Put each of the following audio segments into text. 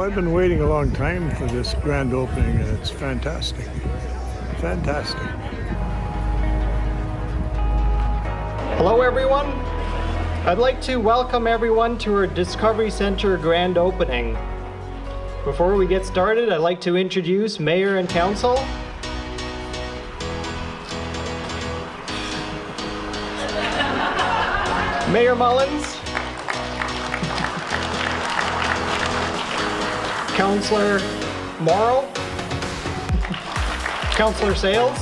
I've been waiting a long time for this grand opening, and it's fantastic. Fantastic. Hello everyone. I'd like to welcome everyone to our Discovery Centre grand opening. Before we get started, I'd like to introduce Mayor and Council. Mayor Mullins. Councillor Morrow. Councillor Sales.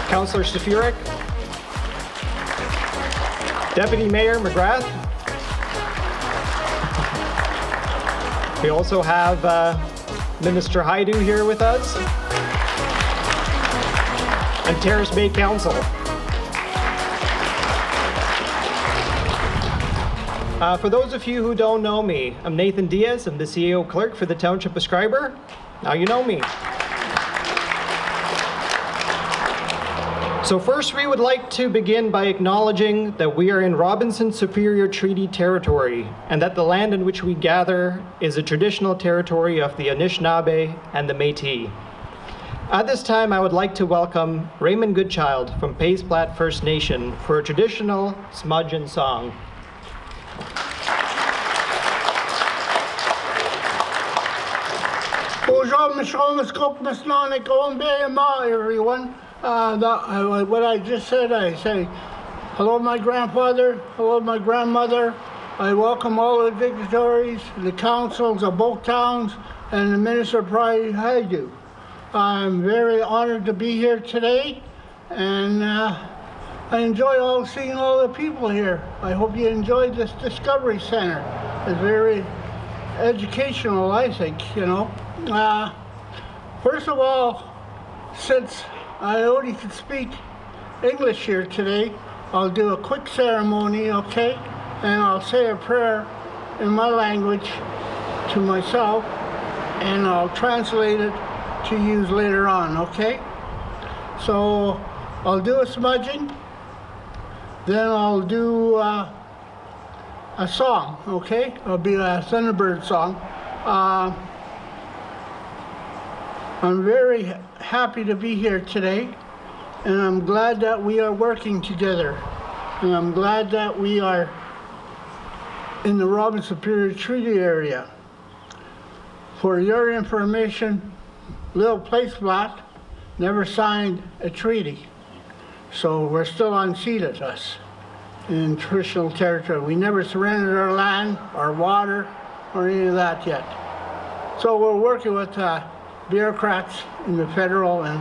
Councillor Stafurek. Deputy Mayor McGrath. We also have Minister Haidu here with us. And Terrace Bay Council. For those of you who don't know me, I'm Nathan Diaz. I'm the CEO Clerk for the Township of Schreiber. Now you know me. So first, we would like to begin by acknowledging that we are in Robinson Superior Treaty Territory and that the land in which we gather is a traditional territory of the Anishinaabe and the Métis. At this time, I would like to welcome Raymond Goodchild from Pays Plat First Nation for a traditional smudgeon song. Everyone. What I just said, I say, hello my grandfather, hello my grandmother. I welcome all the dignitaries, the councils of both towns, and the Minister of Pride Haidu. I'm very honored to be here today, and I enjoy seeing all the people here. I hope you enjoyed this Discovery Centre. It's very educational, I think, you know. First of all, since I only can speak English here today, I'll do a quick ceremony, okay? And I'll say a prayer in my language to myself, and I'll translate it to use later on, okay? So I'll do a smudging, then I'll do a song, okay? It'll be a Thunderbird song. I'm very happy to be here today, and I'm glad that we are working together, and I'm glad that we are in the Robinson Superior Treaty area. For your information, Little Place Flat never signed a treaty, so we're still unceded, us, in traditional territory. We never surrendered our land, our water, or any of that yet. So we're working with bureaucrats in the federal and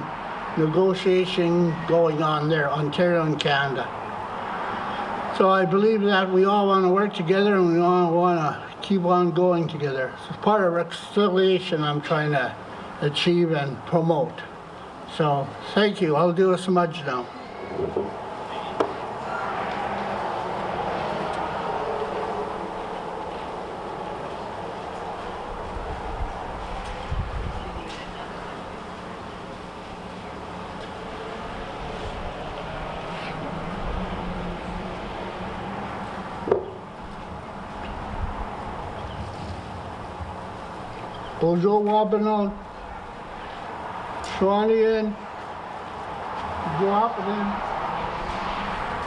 negotiation going on there, Ontario and Canada. So I believe that we all want to work together and we all want to keep on going together. It's part of reconciliation I'm trying to achieve and promote. So thank you. I'll do a smudge now. Bonjour, Wabanon, Shawnian, Wapanen,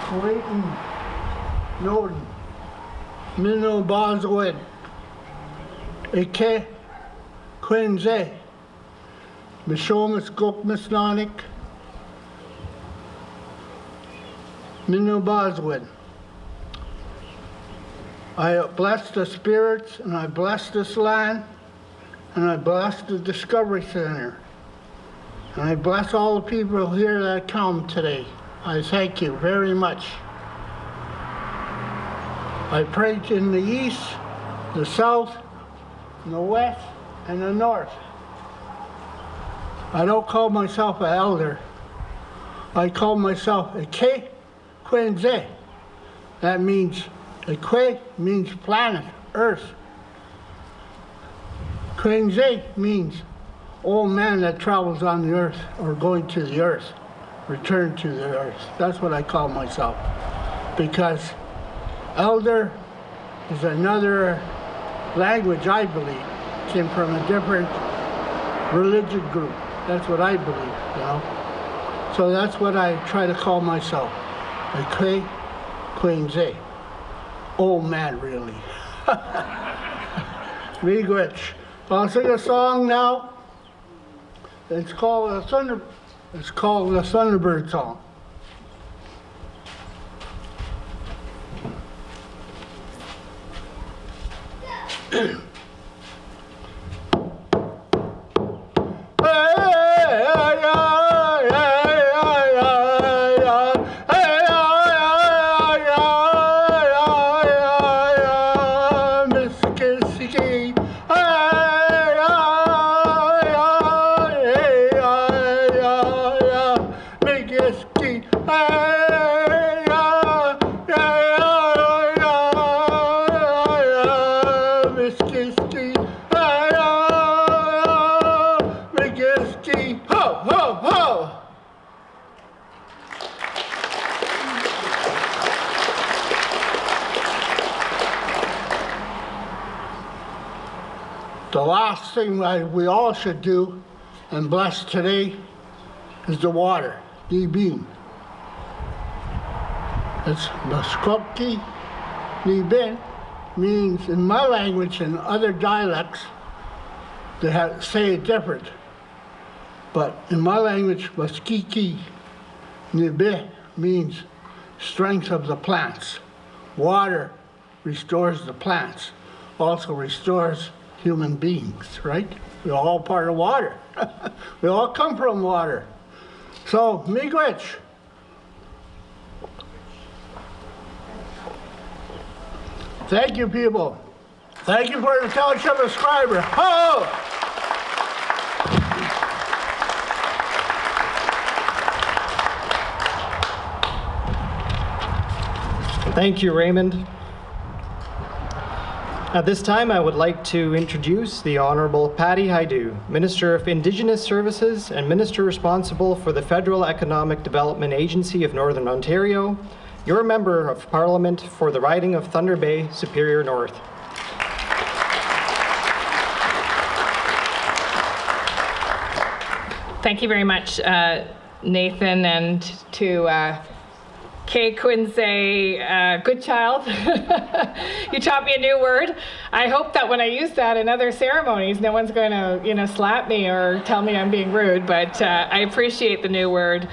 Clayton, Norton, Minno Boswood, Ike, Quinze, Mishomas Gokmas Nonik, Minno Boswood. I bless the spirits and I bless this land. And I bless the Discovery Centre. And I bless all the people here that come today. I thank you very much. I pray in the east, the south, and the west, and the north. I don't call myself an elder. I call myself a Ke Quinze. That means, a Que means planet, earth. Quinze means old man that travels on the earth or going to the earth, return to the earth. That's what I call myself. Because elder is another language, I believe, came from a different religious group. That's what I believe, you know. So that's what I try to call myself. Okay? Queen's old man, really. Miigwech. I'll sing a song now. It's called the Thunderbird song. The last thing we all should do and bless today is the water, the beam. It's Muskopki, Nibin, means in my language and other dialects, they say it different. But in my language, Muskiki, Nibin means strength of the plants. Water restores the plants, also restores human beings, right? We're all part of water. We all come from water. So, miigwech. Thank you, people. Thank you for the Township of Schreiber. Ho! Thank you, Raymond. At this time, I would like to introduce the Honorable Patty Haidu, Minister of Indigenous Services and Minister responsible for the Federal Economic Development Agency of Northern Ontario, your Member of Parliament for the riding of Thunder Bay, Superior North. Thank you very much, Nathan, and to Kay Quincy, good child. You taught me a new word. I hope that when I use that in other ceremonies, no one's going to, slap me or tell me I'm being rude. But I appreciate the new word.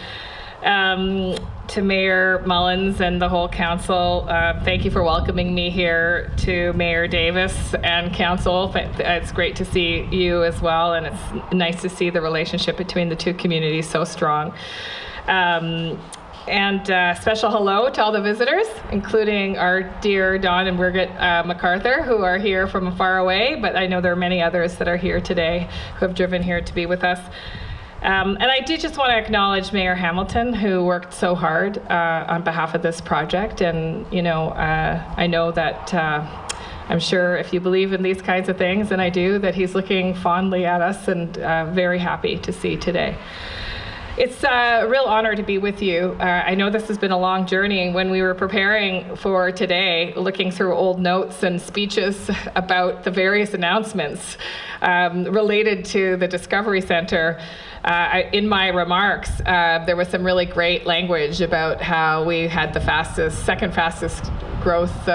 To Mayor Mullins and the whole council, thank you for welcoming me here. To Mayor Davis and council, it's great to see you as well, and it's nice to see the relationship between the two communities so strong. And special hello to all the visitors, including our dear Don and Birgit MacArthur, who are here from far away, but I know there are many others that are here today who have driven here to be with us. And I do just want to acknowledge Mayor Hamilton, who worked so hard on behalf of this project. And, I know that I'm sure if you believe in these kinds of things, and I do, that he's looking fondly at us and very happy to see today. It's a real honor to be with you. I know this has been a long journey. When we were preparing for today, looking through old notes and speeches about the various announcements related to the Discovery Centre, in my remarks, there was some really great language about how we had the second fastest growth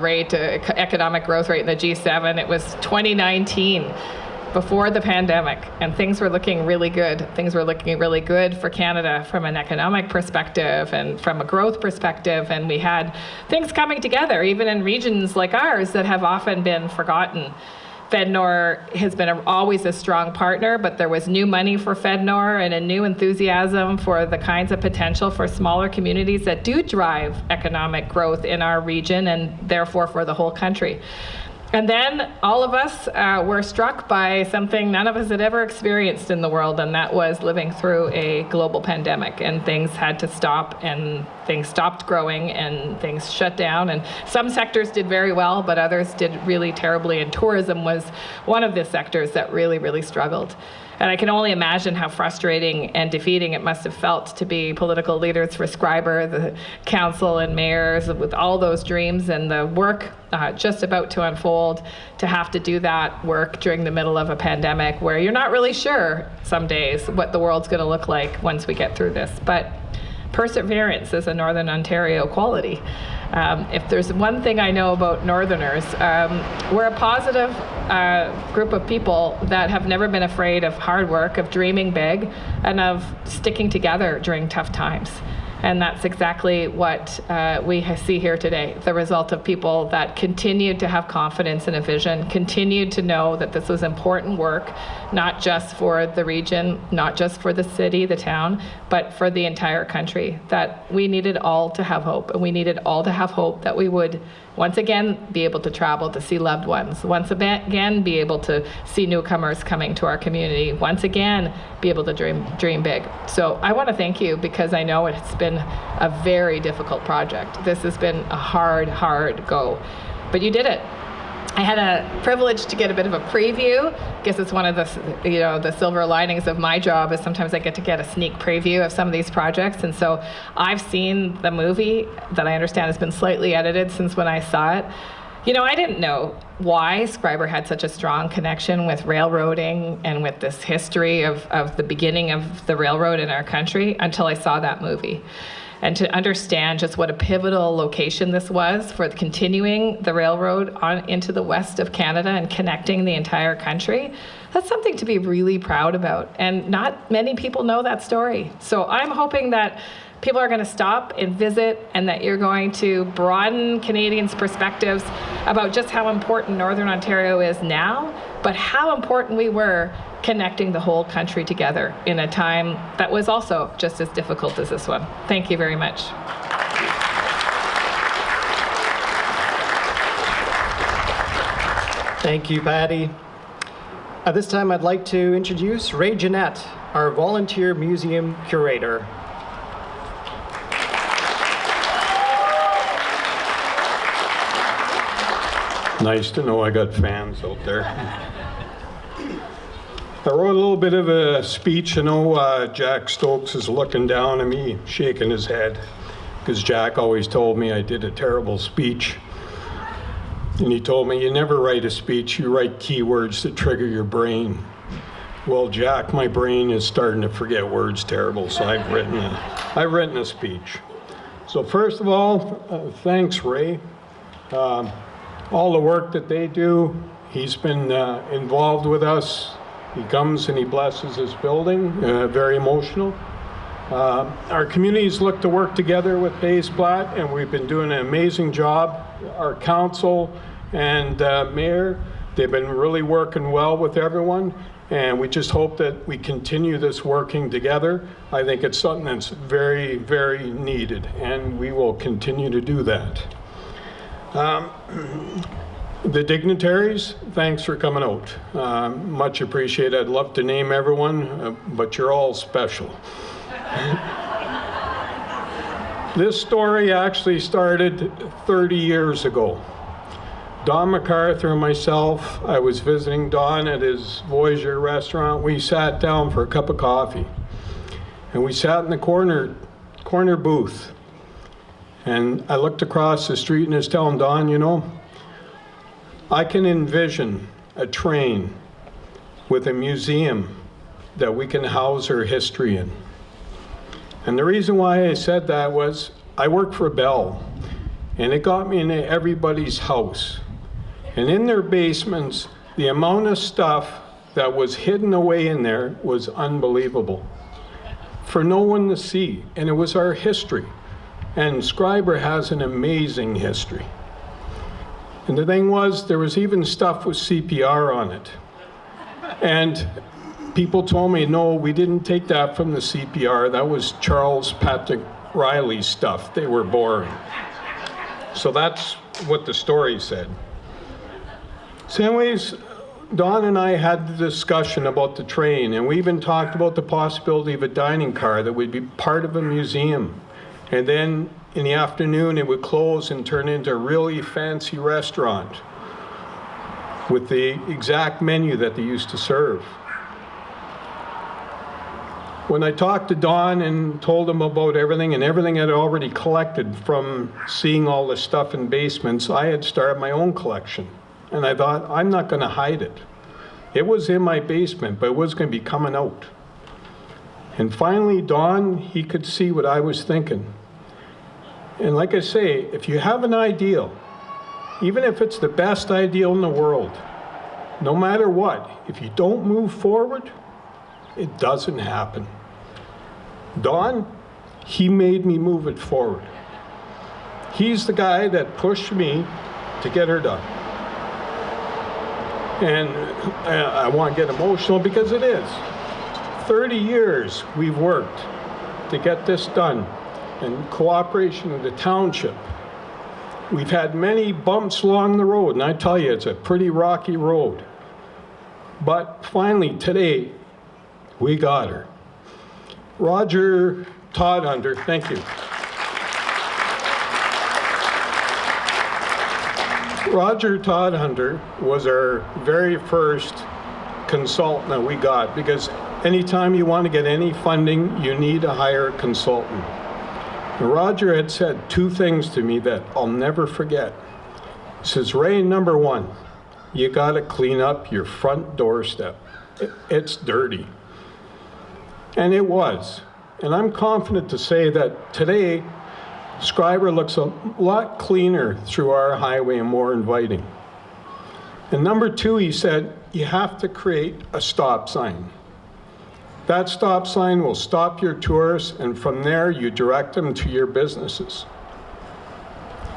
rate, economic growth rate in the G7. It was 2019. Before the pandemic, and things were looking really good. Things were looking really good for Canada from an economic perspective and from a growth perspective, and we had things coming together, even in regions like ours that have often been forgotten. FedNor has been always a strong partner, but there was new money for FedNor and a new enthusiasm for the kinds of potential for smaller communities that do drive economic growth in our region and therefore for the whole country. And then all of us were struck by something none of us had ever experienced in the world, and that was living through a global pandemic, and things had to stop, and things stopped growing and things shut down. And some sectors did very well, but others did really terribly. And tourism was one of the sectors that really, really struggled. And I can only imagine how frustrating and defeating it must have felt to be political leaders for Schreiber, the council and mayors, with all those dreams and the work just about to unfold, to have to do that work during the middle of a pandemic where you're not really sure some days what the world's going to look like once we get through this. But perseverance is a Northern Ontario quality. If there's one thing I know about Northerners, we're a positive group of people that have never been afraid of hard work, of dreaming big, and of sticking together during tough times. And that's exactly what we see here today, the result of people that continued to have confidence in a vision, continued to know that this was important work, not just for the region, not just for the city, the town, but for the entire country, that we needed all to have hope. And we needed all to have hope that we would once again be able to travel to see loved ones, once again be able to see newcomers coming to our community, once again be able to dream big. So I want to thank you, because I know it's been a very difficult project. This has been a hard go, but you did it. I had a privilege to get a bit of a preview. I guess it's one of the silver linings of my job is sometimes I get to get a sneak preview of some of these projects. And so I've seen the movie that I understand has been slightly edited since when I saw it. I didn't know why Schreiber had such a strong connection with railroading and with this history of the beginning of the railroad in our country until I saw that movie. And to understand just what a pivotal location this was for continuing the railroad on into the west of Canada and connecting the entire country, that's something to be really proud about. And not many people know that story. So I'm hoping that people are going to stop and visit, and that you're going to broaden Canadians' perspectives about just how important Northern Ontario is now, but how important we were connecting the whole country together in a time that was also just as difficult as this one. Thank you very much. Thank you, Patty. At this time, I'd like to introduce Ray Jeanette, our volunteer museum curator. Nice to know I got fans out there. I wrote a little bit of a speech. Jack Stokes is looking down at me, shaking his head, because Jack always told me I did a terrible speech. And he told me, you never write a speech, you write keywords that trigger your brain. Well, Jack, my brain is starting to forget words terrible, so I've written a speech. So first of all, thanks, Ray. All the work that they do, he's been involved with us. He comes and he blesses this building, very emotional. Our communities look to work together with Base Plat, and we've been doing an amazing job. Our council and mayor, they've been really working well with everyone, and we just hope that we continue this working together. I think it's something that's very, very needed, and we will continue to do that. The dignitaries, thanks for coming out. Much appreciated. I'd love to name everyone, but you're all special. This story actually started 30 years ago. Don MacArthur and myself, I was visiting Don at his Voyager restaurant. We sat down for a cup of coffee, and we sat in the corner booth. And I looked across the street and I was telling Don, I can envision a train with a museum that we can house our history in. And the reason why I said that was I work for Bell, and it got me into everybody's house. And in their basements, the amount of stuff that was hidden away in there was unbelievable for no one to see. And it was our history. And Schreiber has an amazing history. And the thing was, there was even stuff with CPR on it. And people told me, no, we didn't take that from the CPR. That was Charles Patrick Riley's stuff. They were boring. So that's what the story said. So anyways, Don and I had the discussion about the train, and we even talked about the possibility of a dining car that would be part of a museum. And then in the afternoon, it would close and turn into a really fancy restaurant with the exact menu that they used to serve. When I talked to Don and told him about everything, and everything I'd already collected from seeing all the stuff in basements, I had started my own collection. And I thought, I'm not going to hide it. It was in my basement, but it was going to be coming out. And finally, Don, he could see what I was thinking. And like I say, if you have an ideal, even if it's the best ideal in the world, no matter what, if you don't move forward, it doesn't happen. Don, he made me move it forward. He's the guy that pushed me to get her done. And I want to get emotional because it is. 30 years we've worked to get this done in cooperation with the township. We've had many bumps along the road, and I tell you, it's a pretty rocky road. But finally, today, we got her. Roger Todhunter, thank you. Roger Todhunter was our very first consultant that we got, because anytime you want to get any funding, you need to hire a consultant. And Roger had said two things to me that I'll never forget. He says, Ray, number one, you got to clean up your front doorstep. It's dirty. And it was. And I'm confident to say that today, Schreiber looks a lot cleaner through our highway and more inviting. And number two, he said, you have to create a stop sign. That stop sign will stop your tourists, and from there, you direct them to your businesses.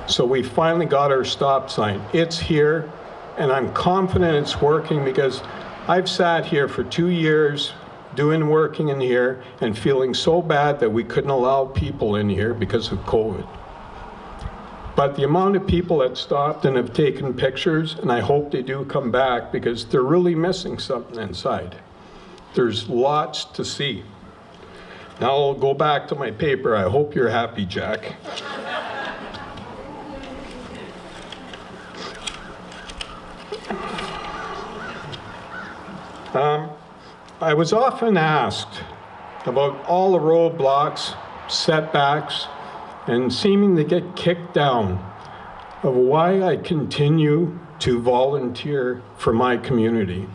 So we finally got our stop sign. It's here, and I'm confident it's working because I've sat here for 2 years working in here and feeling so bad that we couldn't allow people in here because of COVID. But the amount of people that stopped and have taken pictures, and I hope they do come back because they're really missing something inside. There's lots to see. Now I'll go back to my paper. I hope you're happy, Jack. I was often asked about all the roadblocks, setbacks, and seeming to get kicked down of why I continue to volunteer for my community.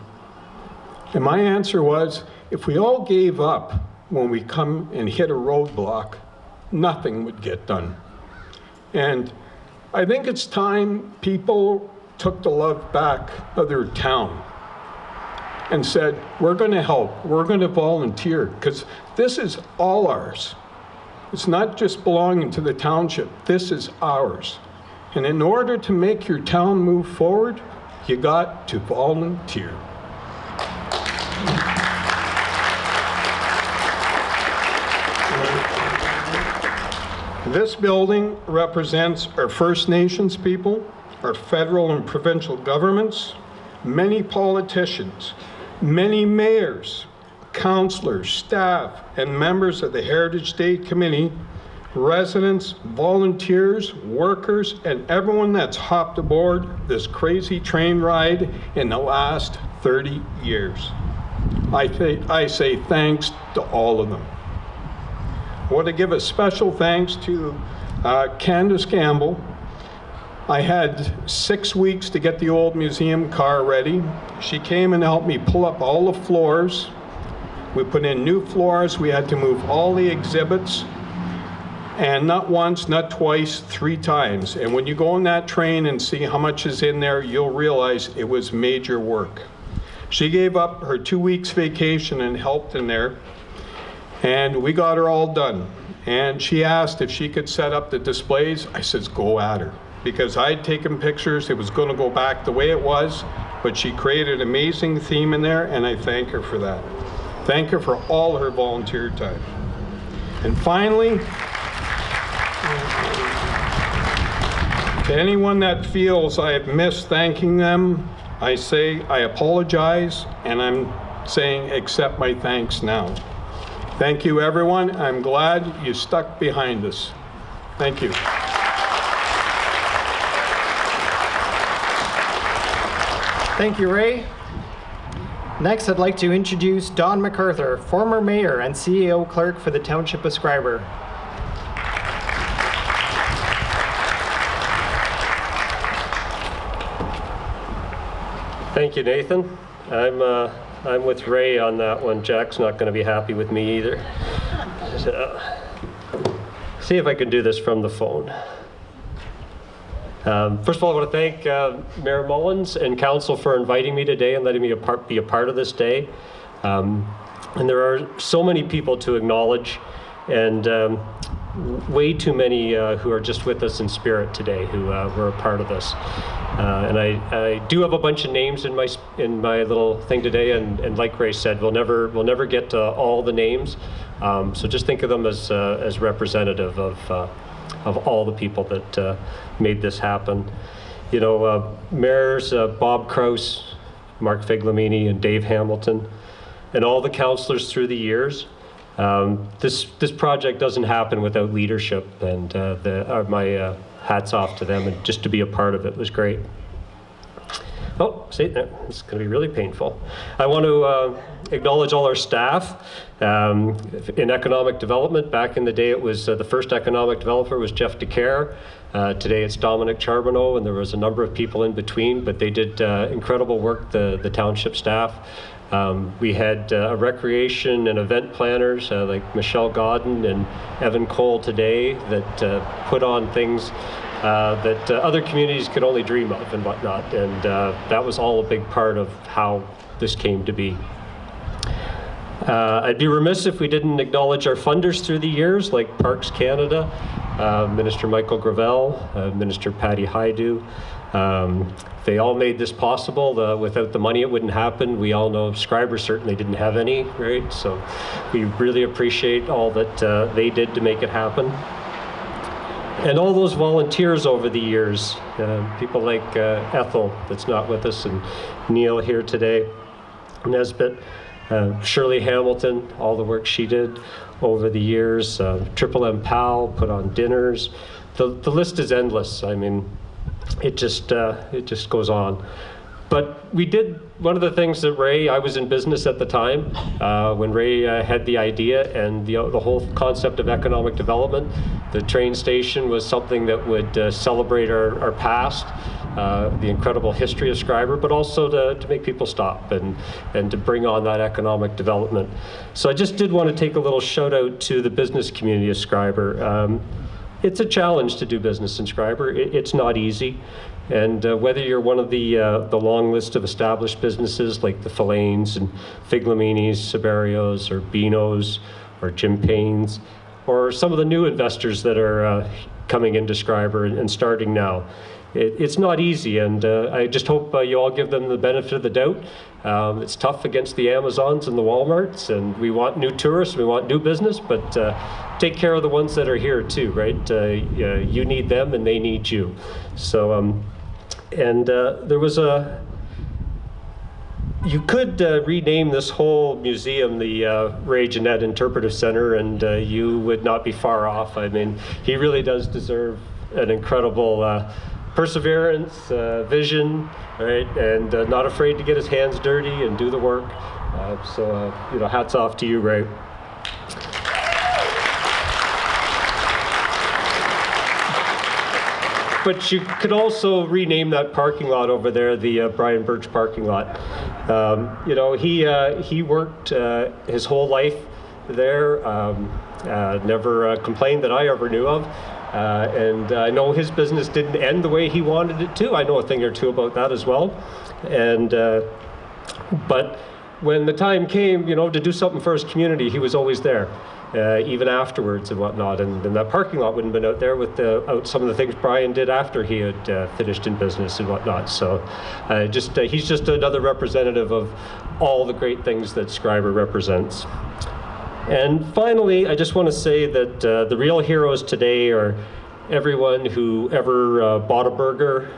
And my answer was, if we all gave up when we come and hit a roadblock, nothing would get done. And I think it's time people took the love back of their town and said, we're going to help, we're going to volunteer, because this is all ours. It's not just belonging to the township, this is ours. And in order to make your town move forward, you got to volunteer. This building represents our First Nations people, our federal and provincial governments, many politicians, many mayors, councillors, staff, and members of the Heritage Day Committee, residents, volunteers, workers, and everyone that's hopped aboard this crazy train ride in the last 30 years. I say thanks to all of them. I want to give a special thanks to Candace Campbell. I had 6 weeks to get the old museum car ready. She came and helped me pull up all the floors. We put in new floors. We had to move all the exhibits, and not once, not twice, 3 times. And when you go on that train and see how much is in there, you'll realize it was major work. She gave up her 2 weeks vacation and helped in there, and we got her all done. And she asked if she could set up the displays. I says, go at her. Because I'd taken pictures, it was going to go back the way it was, but she created an amazing theme in there, and I thank her for that. Thank her for all her volunteer time. And finally, to anyone that feels I have missed thanking them, I say I apologize, and I'm saying accept my thanks now. Thank you, everyone. I'm glad you stuck behind us. Thank you. Thank you, Ray. Next, I'd like to introduce Don MacArthur, former mayor and CEO clerk for the Township of Schreiber. Thank you, Nathan. I'm with Ray on that one. Jack's not going to be happy with me either. So, see if I can do this from the phone. First of all, I want to thank Mayor Mullins and Council for inviting me today and letting me be a part of this day. And there are so many people to acknowledge, and way too many who are just with us in spirit today who were a part of this. And I do have a bunch of names in my little thing today, and like Ray said, we'll never get to all the names. So just think of them as representative of all the people that made this happen. You know, mayors Bob Kraus, Mark Figlamini, and Dave Hamilton, and all the councillors through the years. This project doesn't happen without leadership, and my hats off to them, and just to be a part of it was great. Oh, see, it's going to be really painful. I want to acknowledge all our staff in economic development. Back in the day, it was the first economic developer was Jeff DeCare. Today, it's Dominic Charbonneau, and there was a number of people in between, but they did incredible work, the township staff. We had recreation and event planners like Michelle Godden and Evan Cole today that put on things that other communities could only dream of and whatnot. And that was all a big part of how this came to be. I'd be remiss if we didn't acknowledge our funders through the years, like Parks Canada, Minister Michael Gravel, Minister Patty Haidu. They all made this possible. Without the money, it wouldn't happen. We all know Schreiber certainly didn't have any, right? So we really appreciate all that they did to make it happen. And all those volunteers over the years, people like Ethel, that's not with us, and Neil here today, Nesbitt, Shirley Hamilton, all the work she did over the years, Triple M Powell put on dinners. The list is endless. I mean, it just goes on. But we did one of the things that I was in business at the time when Ray had the idea and the whole concept of economic development. The train station was something that would celebrate our past, the incredible history of Schreiber, but also to make people stop and to bring on that economic development. So I just did want to take a little shout out to the business community of Schreiber. It's a challenge to do business in Schreiber. It's not easy. And whether you're one of the long list of established businesses like the Filanes and Figlaminis, Saberios, or Benos, or Jim Payne's, or some of the new investors that are coming into Schreiber and starting now, it's not easy. And I just hope you all give them the benefit of the doubt. It's tough against the Amazons and the Walmarts, and we want new tourists, we want new business, but take care of the ones that are here too, right? You need them and they need you. So, there was you could rename this whole museum the Ray Jeanette Interpretive Center, and you would not be far off. I mean, he really does deserve an incredible perseverance, vision, right? And not afraid to get his hands dirty and do the work. So, hats off to you, Ray. But you could also rename that parking lot over there the Brian Birch parking lot. He worked his whole life there, never complained that I ever knew of. And I know his business didn't end the way he wanted it to. I know a thing or two about that as well. And but when the time came, to do something for his community, he was always there. Even afterwards and whatnot, and that parking lot wouldn't have been out there without some of the things Brian did after he had finished in business and whatnot. So he's just another representative of all the great things that Schreiber represents. And finally, I just want to say that the real heroes today are everyone who ever bought a burger,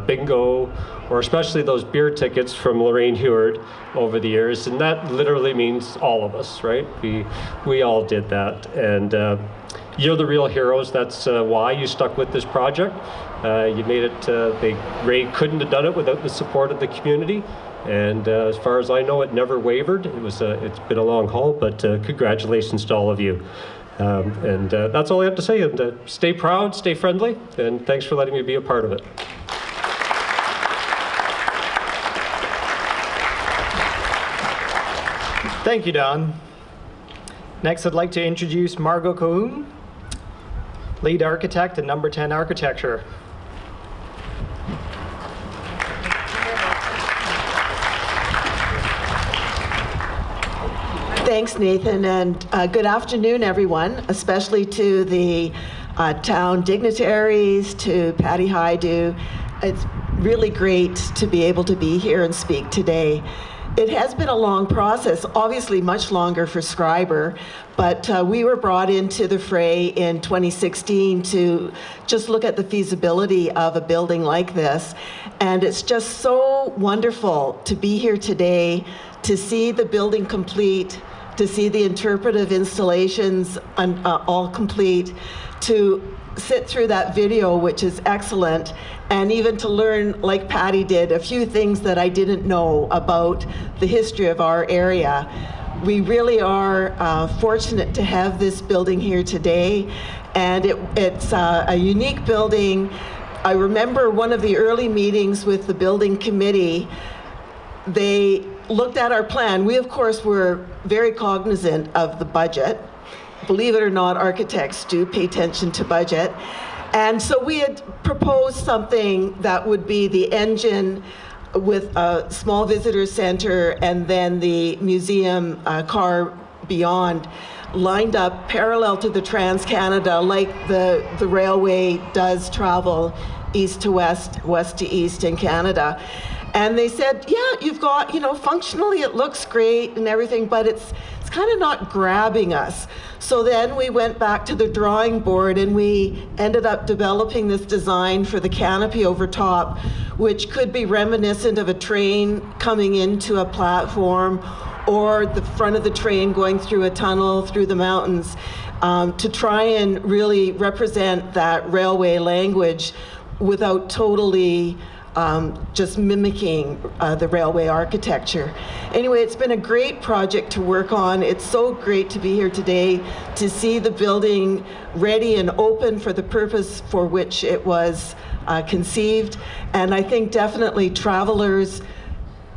bingo, or especially those beer tickets from Lorraine Heward over the years. And that literally means all of us, right? We all did that. And you're the real heroes. That's why you stuck with this project. You made it, Ray couldn't have done it without the support of the community. And as far as I know, it never wavered. It's been a long haul, but congratulations to all of you. And that's all I have to say. And stay proud, stay friendly, and thanks for letting me be a part of it. Thank you, Don. Next, I'd like to introduce Margot Cahoon, lead architect at Number 10 Architecture. Thanks, Nathan, and good afternoon, everyone, especially to the town dignitaries, to Patty Haidu. It's really great to be able to be here and speak today. It has been a long process, obviously much longer for Schreiber, but we were brought into the fray in 2016 to just look at the feasibility of a building like this. And it's just so wonderful to be here today, to see the building complete, to see the interpretive installations all complete, to sit through that video, which is excellent, and even to learn, like Patty did, a few things that I didn't know about the history of our area. We really are fortunate to have this building here today, and it's a unique building. I remember one of the early meetings with the building committee. They looked at our plan. We, of course, were very cognizant of the budget. Believe it or not, architects do pay attention to budget. And so we had proposed something that would be the engine with a small visitor center and then the museum car beyond, lined up parallel to the Trans-Canada, like the railway does travel east to west, west to east in Canada. And they said, yeah, you've got, functionally it looks great and everything, but it's kind of not grabbing us. So then we went back to the drawing board and we ended up developing this design for the canopy over top, which could be reminiscent of a train coming into a platform or the front of the train going through a tunnel through the mountains, to try and really represent that railway language without totally just mimicking the railway architecture. Anyway, it's been a great project to work on. It's so great to be here today to see the building ready and open for the purpose for which it was conceived. And I think definitely travelers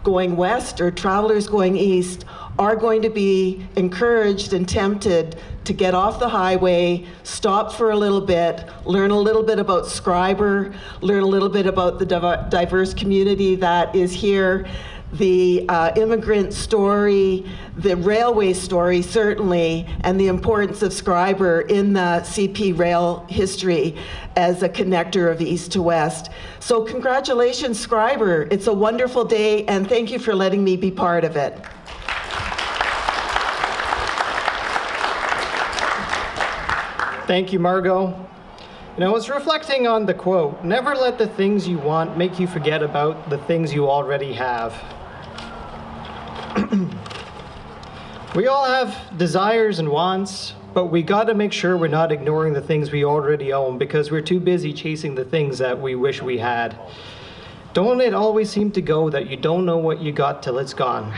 going west or travelers going east are going to be encouraged and tempted to get off the highway, stop for a little bit, learn a little bit about Schreiber, learn a little bit about the diverse community that is here, the immigrant story, the railway story certainly, and the importance of Schreiber in the CP rail history as a connector of east to west. So congratulations, Schreiber. It's a wonderful day, and thank you for letting me be part of it. Thank you, Margot. I was reflecting on the quote, "Never let the things you want make you forget about the things you already have." We all have desires and wants, but we got to make sure we're not ignoring the things we already own because we're too busy chasing the things that we wish we had. Don't it always seem to go that you don't know what you got till it's gone?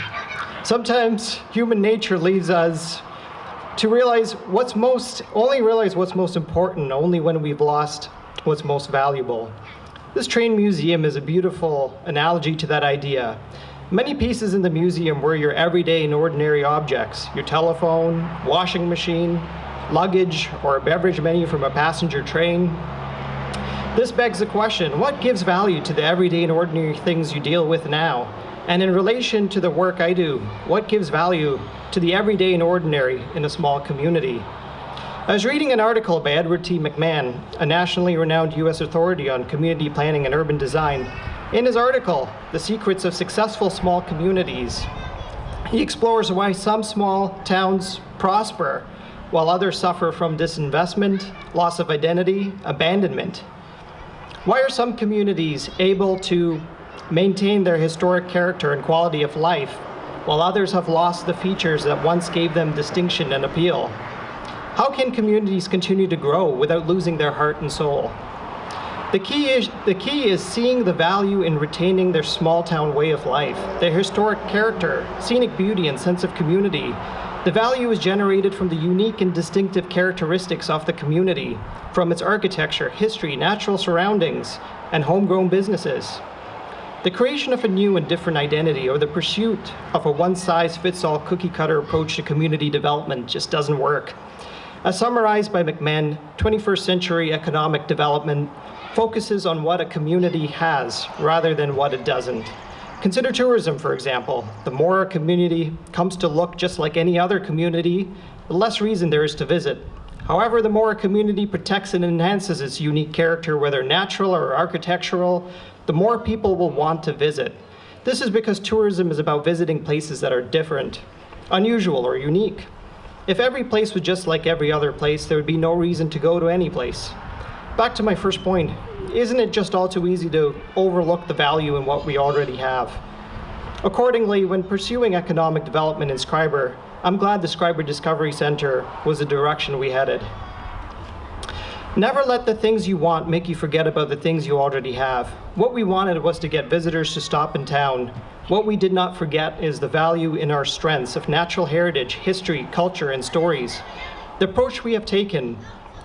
Sometimes human nature leads us to realize what's most important only when we've lost what's most valuable. This train museum is a beautiful analogy to that idea. Many pieces in the museum were your everyday and ordinary objects, your telephone, washing machine, luggage, or a beverage menu from a passenger train. This begs the question, what gives value to the everyday and ordinary things you deal with now? And in relation to the work I do, what gives value to the everyday and ordinary in a small community? I was reading an article by Edward T. McMahon, a nationally renowned U.S. authority on community planning and urban design. In his article, The Secrets of Successful Small Communities, he explores why some small towns prosper while others suffer from disinvestment, loss of identity, abandonment. Why are some communities able to maintain their historic character and quality of life, while others have lost the features that once gave them distinction and appeal? How can communities continue to grow without losing their heart and soul? The key is seeing the value in retaining their small town way of life, their historic character, scenic beauty, and sense of community. The value is generated from the unique and distinctive characteristics of the community, from its architecture, history, natural surroundings, and homegrown businesses. The creation of a new and different identity, or the pursuit of a one-size-fits-all cookie-cutter approach to community development, just doesn't work. As summarized by McMahon, 21st century economic development focuses on what a community has rather than what it doesn't. Consider tourism, for example. The more a community comes to look just like any other community, the less reason there is to visit. However, the more a community protects and enhances its unique character, whether natural or architectural, the more people will want to visit. This is because tourism is about visiting places that are different, unusual, or unique. If every place was just like every other place, there would be no reason to go to any place. Back to my first point, isn't it just all too easy to overlook the value in what we already have? Accordingly, when pursuing economic development in Schreiber, I'm glad the Schreiber Discovery Centre was the direction we headed. Never let the things you want make you forget about the things you already have. What we wanted was to get visitors to stop in town. What we did not forget is the value in our strengths of natural heritage, history, culture, and stories. The approach we have taken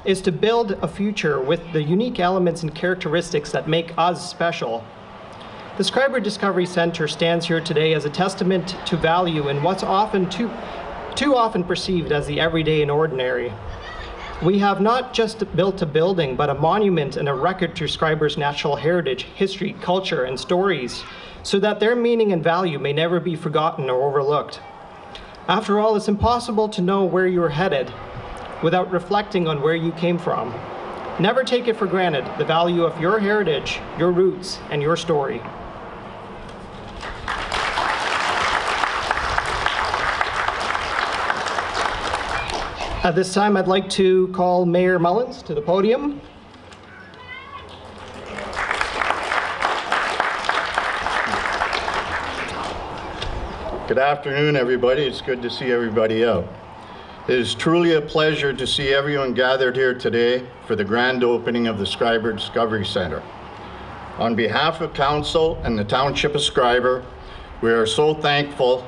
is to build a future with the unique elements and characteristics that make us special. The Schreiber Discovery Centre stands here today as a testament to value in what's often too often perceived as the everyday and ordinary. We have not just built a building, but a monument and a record to Schreiber's natural heritage, history, culture, and stories, so that their meaning and value may never be forgotten or overlooked. After all, it's impossible to know where you're headed without reflecting on where you came from. Never take it for granted, the value of your heritage, your roots, and your story. At this time, I'd like to call Mayor Mullins to the podium. Good afternoon, everybody. It's good to see everybody out. It is truly a pleasure to see everyone gathered here today for the grand opening of the Schreiber Discovery Centre. On behalf of Council and the Township of Schreiber, we are so thankful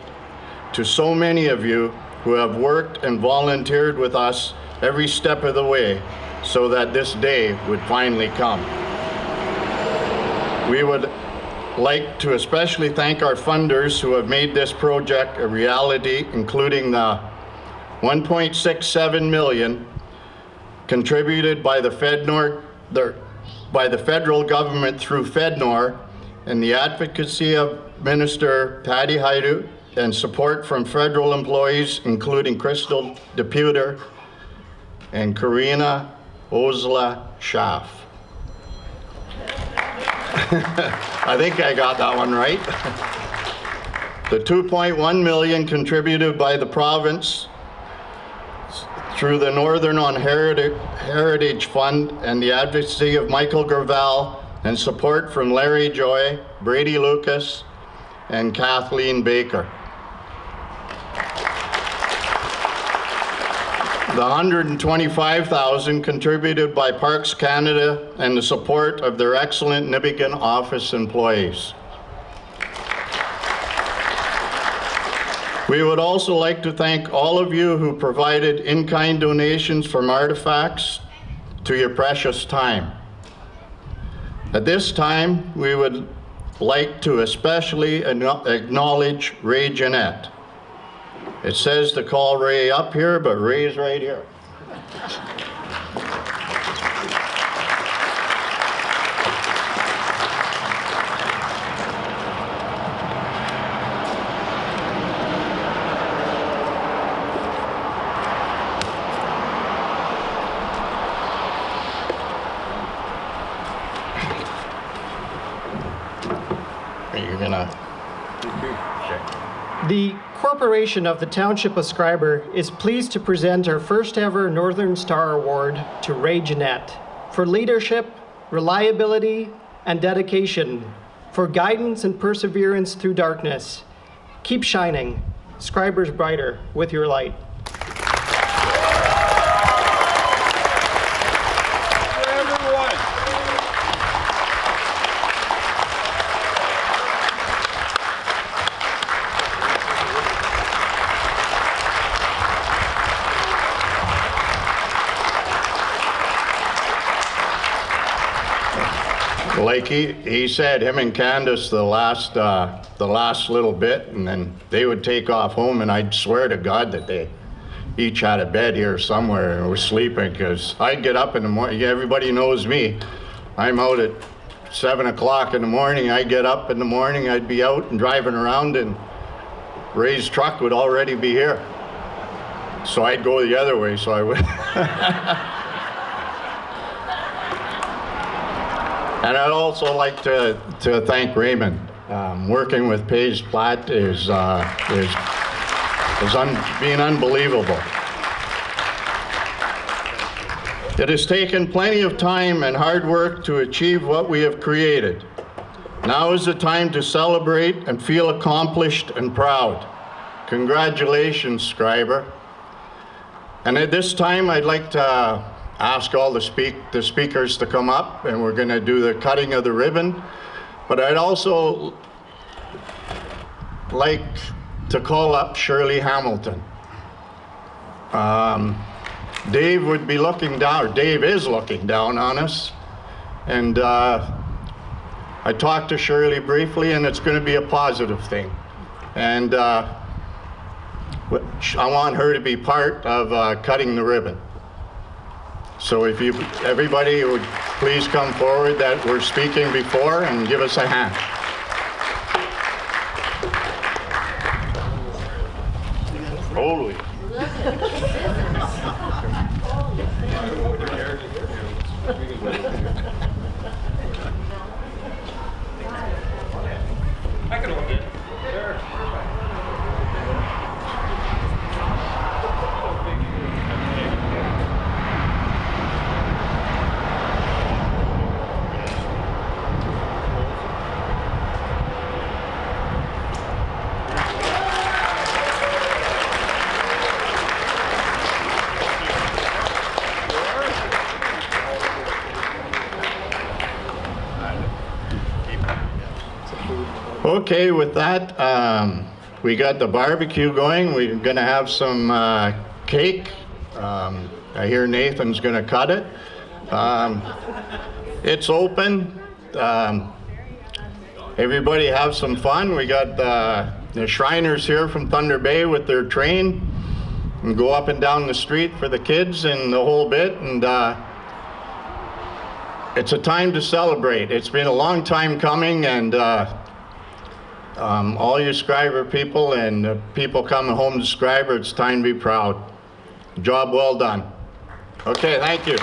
to so many of you who have worked and volunteered with us every step of the way so that this day would finally come. We would like to especially thank our funders who have made this project a reality, including the $1.67 million contributed by the federal government through FedNor, and the advocacy of Minister Patty Haidu, and support from federal employees, including Crystal Deputer and Karina Ozla Schaff. I think I got that one right. The $2.1 million contributed by the province through the Northern on Heritage Fund and the advocacy of Michael Gravel, and support from Larry Joy, Brady Lucas, and Kathleen Baker. The $125,000 contributed by Parks Canada and the support of their excellent Nibigan office employees. We would also like to thank all of you who provided in-kind donations from artifacts to your precious time. At this time, we would like to especially acknowledge Ray Jeanette. It says to call Ray up here, but Ray's right here. You're gonna... The Corporation of the Township of Schreiber is pleased to present our first ever Northern Star Award to Ray Jeanette for leadership, reliability, and dedication, for guidance and perseverance through darkness. Keep shining. Schreiber's brighter with your light. like he said, him and Candace the last little bit, and then they would take off home, and I'd swear to God that they each had a bed here somewhere and were sleeping, because I'd get up in the morning. Everybody knows me. I'm out at 7 o'clock in the morning. I'd get up in the morning, I'd be out and driving around, and Ray's truck would already be here. So I'd go the other way, so I would. And I'd also like to thank Raymond. Working with Pays Platt is being unbelievable. It has taken plenty of time and hard work to achieve what we have created. Now is the time to celebrate and feel accomplished and proud. Congratulations, Schreiber. And at this time, I'd like to ask all the speakers to come up, and we're going to do the cutting of the ribbon. But I'd also like to call up Shirley Hamilton. Dave would be looking down, or Dave is looking down on us. And I talked to Shirley briefly, and it's going to be a positive thing. And I want her to be part of cutting the ribbon. So if everybody would please come forward that were speaking before and give us a hand. Holy. I can hold it. Okay, with that, we got the barbecue going. We're going to have some cake. I hear Nathan's going to cut it. It's open. Everybody have some fun. We got the Shriners here from Thunder Bay with their train, and go up and down the street for the kids and the whole bit. And it's a time to celebrate. It's been a long time coming, and all you Schreiber people and people coming home to Schreiber, it's time to be proud. Job well done. Okay, thank you.